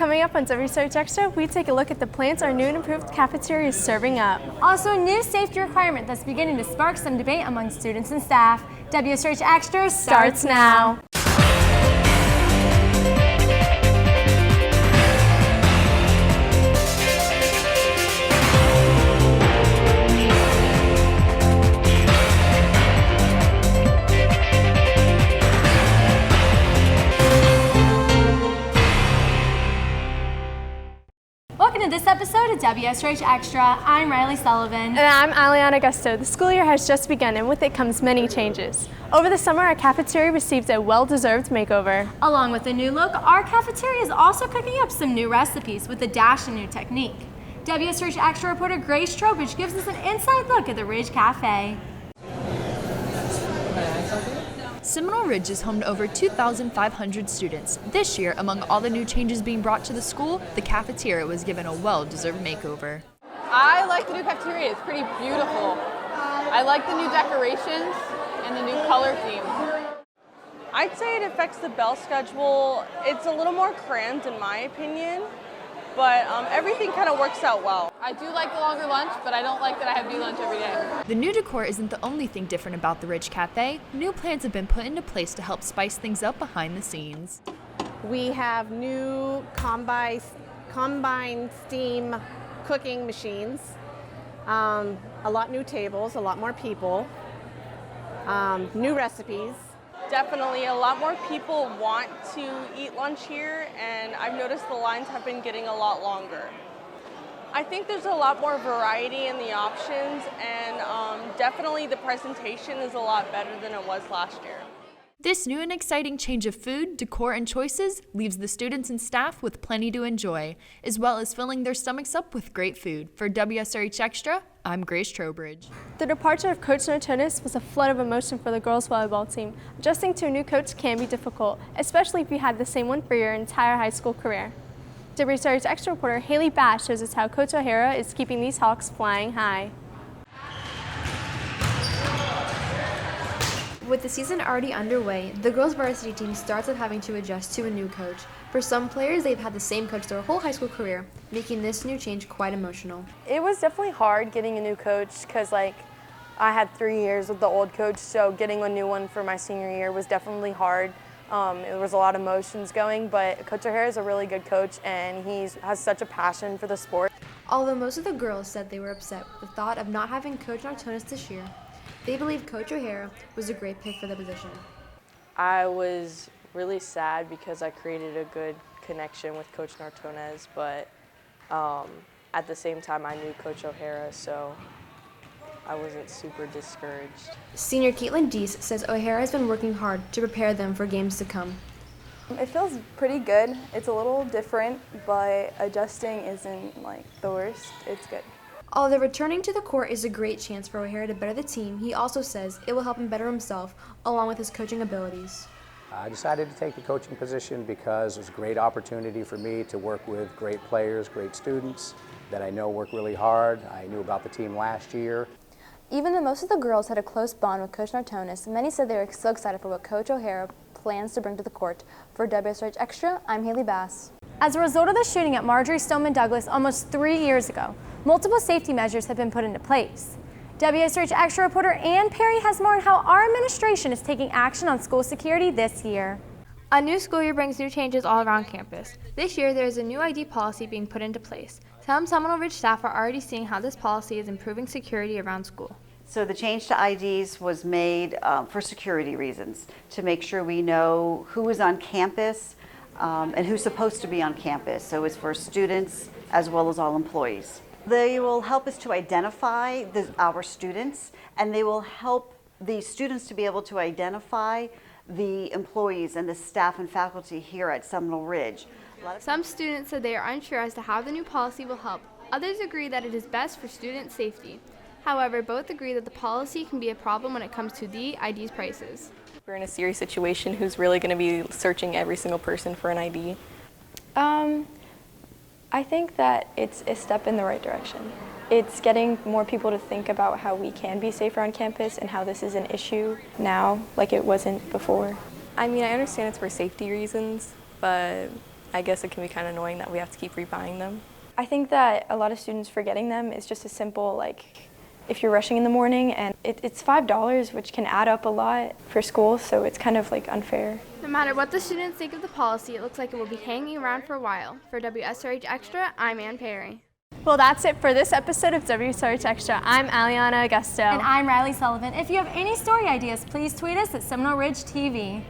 Coming up on W Search Extra, we take a look at the plants our new and improved cafeteria is serving up. Also, a new safety requirement that's beginning to spark some debate among students and staff. W Search Extra starts now. Welcome to this episode of WSRH Extra. I'm Riley Sullivan. And I'm Aliana Gusto. The school year has just begun, and with it comes many changes. Over the summer, our cafeteria received a well-deserved makeover. Along with a new look, our cafeteria is also cooking up some new recipes with a dash of new technique. WSRH Extra reporter Grace Trowbridge gives us an inside look at the Ridge Cafe. Seminole Ridge is home to over 2,500 students. This year, among all the new changes being brought to the school, the cafeteria was given a well-deserved makeover. I like the new cafeteria. It's pretty beautiful. I like the new decorations and the new color theme. I'd say it affects the bell schedule. It's a little more cramped in my opinion, but everything kind of works out well. I do like the longer lunch, but I don't like that I have lunch every day. The new decor isn't the only thing different about the Ridge Cafe. New plans have been put into place to help spice things up behind the scenes. We have new combined steam cooking machines, a lot new tables, a lot more people, new recipes. Definitely a lot more people want to eat lunch here, and I've noticed the lines have been getting a lot longer. I think there's a lot more variety in the options, and definitely the presentation is a lot better than it was last year. This new and exciting change of food, decor, and choices leaves the students and staff with plenty to enjoy, as well as filling their stomachs up with great food. For WSRH Extra, I'm Grace Trowbridge. The departure of Coach Nartonis was a flood of emotion for the girls volleyball team. Adjusting to a new coach can be difficult, especially if you had the same one for your entire high school career. WSRH Extra reporter Haley Bass shows us how Coach O'Hara is keeping these Hawks flying high. With the season already underway, the girls' varsity team starts with having to adjust to a new coach. For some players, they've had the same coach their whole high school career, making this new change quite emotional. It was definitely hard getting a new coach because I had 3 years with the old coach, so getting a new one for my senior year was definitely hard. There was a lot of emotions going, but Coach O'Hara is a really good coach, and he has such a passion for the sport. Although most of the girls said they were upset with the thought of not having Coach Nartonis this year, they believe Coach O'Hara was a great pick for the position. I was really sad because I created a good connection with Coach Nartonis, but at the same time I knew Coach O'Hara, so I wasn't super discouraged. Senior Caitlin Deese says O'Hara has been working hard to prepare them for games to come. It feels pretty good. It's a little different, but adjusting isn't the worst. It's good. Although returning to the court is a great chance for O'Hara to better the team, he also says it will help him better himself, along with his coaching abilities. I decided to take the coaching position because it was a great opportunity for me to work with great players, great students that I know work really hard. I knew about the team last year. Even though most of the girls had a close bond with Coach Nartonis, many said they were so excited for what Coach O'Hara plans to bring to the court. For WSRH Extra, I'm Haley Bass. As a result of the shooting at Marjorie Stoneman Douglas almost 3 years ago, multiple safety measures have been put into place. WSRH Extra reporter Ann Perry has more on how our administration is taking action on school security this year. A new school year brings new changes all around campus. This year, there is a new ID policy being put into place. Some Seminole Ridge staff are already seeing how this policy is improving security around school. So the change to IDs was made for security reasons, to make sure we know who is on campus and who's supposed to be on campus. So it's for students as well as all employees. They will help us to identify our students, and they will help the students to be able to identify the employees and the staff and faculty here at Seminole Ridge. Some students said they are unsure as to how the new policy will help. Others agree that it is best for student safety. However, both agree that the policy can be a problem when it comes to the ID's prices. We're in a serious situation. Who's really going to be searching every single person for an ID? I think that it's a step in the right direction. It's getting more people to think about how we can be safer on campus and how this is an issue now like it wasn't before. I mean, I understand it's for safety reasons, but I guess it can be kind of annoying that we have to keep rebuying them. I think that a lot of students forgetting them is just as simple, like if you're rushing in the morning, and it's $5, which can add up a lot for school, so it's kind of like unfair. No matter what the students think of the policy, it looks like it will be hanging around for a while. For WSRH Extra, I'm Ann Perry. Well, that's it for this episode of WSRH Extra. I'm Aliana Augusto. And I'm Riley Sullivan. If you have any story ideas, please tweet us at SeminoleRidgeTV.